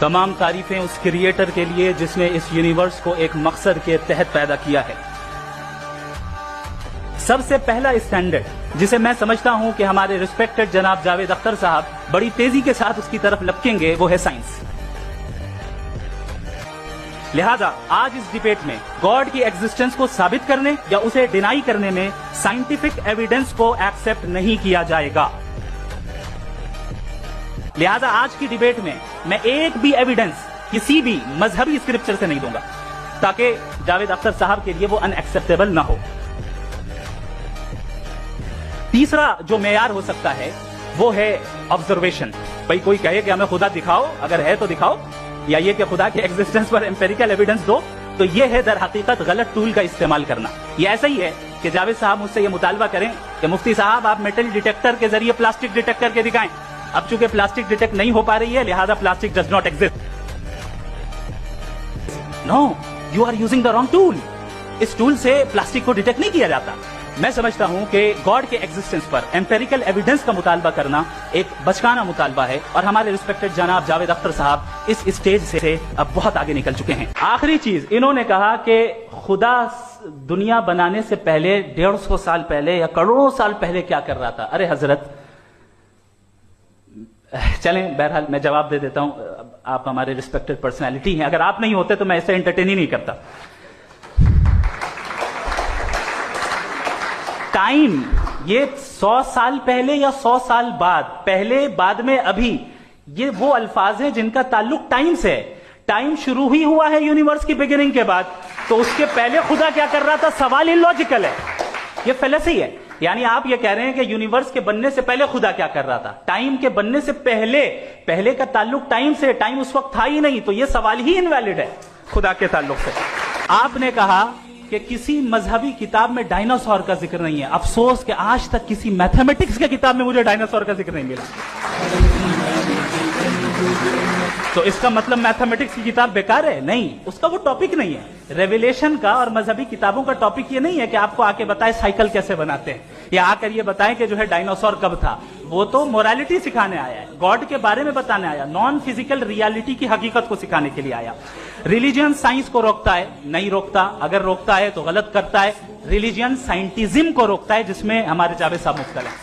تمام تعریفیں اس کریٹر کے لیے جس نے اس یونیورس کو ایک مقصد کے تحت پیدا کیا ہے۔ سب سے پہلا اسٹینڈرڈ جسے میں سمجھتا ہوں کہ ہمارے ریسپیکٹڈ جناب جاوید اختر صاحب بڑی تیزی کے ساتھ اس کی طرف لپکیں گے، وہ ہے سائنس۔ لہذا آج اس ڈیبیٹ میں گاڈ کی ایگزسٹنس کو ثابت کرنے یا اسے ڈینائی کرنے میں سائنٹیفک ایویڈنس کو ایکسپٹ نہیں کیا جائے گا۔ لہذا آج کی ڈیبیٹ میں ایک بھی ایویڈنس کسی بھی مذہبی اسکرپچر سے نہیں دوں گا تاکہ جاوید اختر صاحب کے لیے وہ ان ایکسپٹیبل نہ ہو۔ تیسرا جو معیار ہو سکتا ہے وہ ہے آبزرویشن۔ بھائی کوئی کہے کہ ہمیں خدا دکھاؤ، اگر ہے تو دکھاؤ، یا یہ کہ خدا کے ایگزسٹنس پر امپیریکل ایویڈنس دو، تو یہ ہے در حقیقت غلط ٹول کا استعمال کرنا۔ یہ ایسا ہی ہے کہ جاوید صاحب مجھ سے یہ مطالبہ کریں کہ مفتی صاحب آپ میٹل ڈیٹیکٹر کے ذریعے پلاسٹک ڈیٹیکٹ کر کے دکھائیں۔ اب چونکہ پلاسٹک ڈیٹیکٹ نہیں ہو پا رہی ہے لہذا plastic does not exist. No, you are using the wrong tool. اس ٹول سے پلاسٹک کو ڈیٹیکٹ نہیں کیا جاتا۔ میں سمجھتا ہوں کہ گاڈ کے ایگزسٹنس پر امپیریکل ایویڈنس کا مطالبہ کرنا ایک بچکانہ مطالبہ ہے، اور ہمارے ریسپیکٹڈ جناب جاوید اختر صاحب اس اسٹیج سے اب بہت آگے نکل چکے ہیں۔ آخری چیز، انہوں نے کہا کہ خدا دنیا بنانے سے پہلے 150 سال پہلے یا کروڑوں سال پہلے کیا کر رہا تھا۔ ارے حضرت، چلیں بہرحال میں جواب دے دیتا ہوں، آپ ہمارے ریسپیکٹڈ پرسنالٹی ہیں، اگر آپ نہیں ہوتے تو میں اسے انٹرٹین ہی نہیں کرتا۔ ٹائم، یہ 100 سال پہلے یا 100 سال بعد، پہلے بعد میں ابھی، یہ وہ الفاظ ہیں جن کا تعلق ٹائم سے ہے۔ ٹائم شروع ہی ہوا ہے یونیورس کی بگننگ کے بعد، تو اس کے پہلے خدا کیا کر رہا تھا؟ سوال اللاجیکل ہے، یہ فیلسی ہے۔ یعنی آپ یہ کہہ رہے ہیں کہ یونیورس کے بننے سے پہلے خدا کیا کر رہا تھا؟ ٹائم کے بننے سے پہلے کا تعلق ٹائم سے، ٹائم اس وقت تھا ہی نہیں، تو یہ سوال ہی انویلڈ ہے خدا کے تعلق سے۔ آپ نے کہا کہ کسی مذہبی کتاب میں ڈائناسور کا ذکر نہیں ہے۔ افسوس کہ آج تک کسی میتھمیٹکس کی کتاب میں مجھے ڈائناسور کا ذکر نہیں ملا۔ تو اس کا مطلب میتھمیٹکس کی کتاب بیکار ہے؟ نہیں، اس کا وہ ٹاپک نہیں ہے۔ ریویلیشن کا اور مذہبی کتابوں کا ٹاپک یہ نہیں ہے کہ آپ کو آ کے بتائے سائیکل کیسے بناتے ہیں، یا آ کر یہ بتائیں کہ جو ہے ڈائناسور کب تھا۔ وہ تو مورالٹی سکھانے آیا ہے، گاڈ کے بارے میں بتانے آیا، نان فزیکل ریالٹی کی حقیقت کو سکھانے کے لیے آیا۔ ریلیجن سائنس کو روکتا ہے؟ نہیں روکتا، اگر روکتا ہے تو غلط کرتا ہے۔ ریلیجن سائنٹزم کو روکتا ہے، جس میں ہمارے جاوید صاحب مبتلا ہیں۔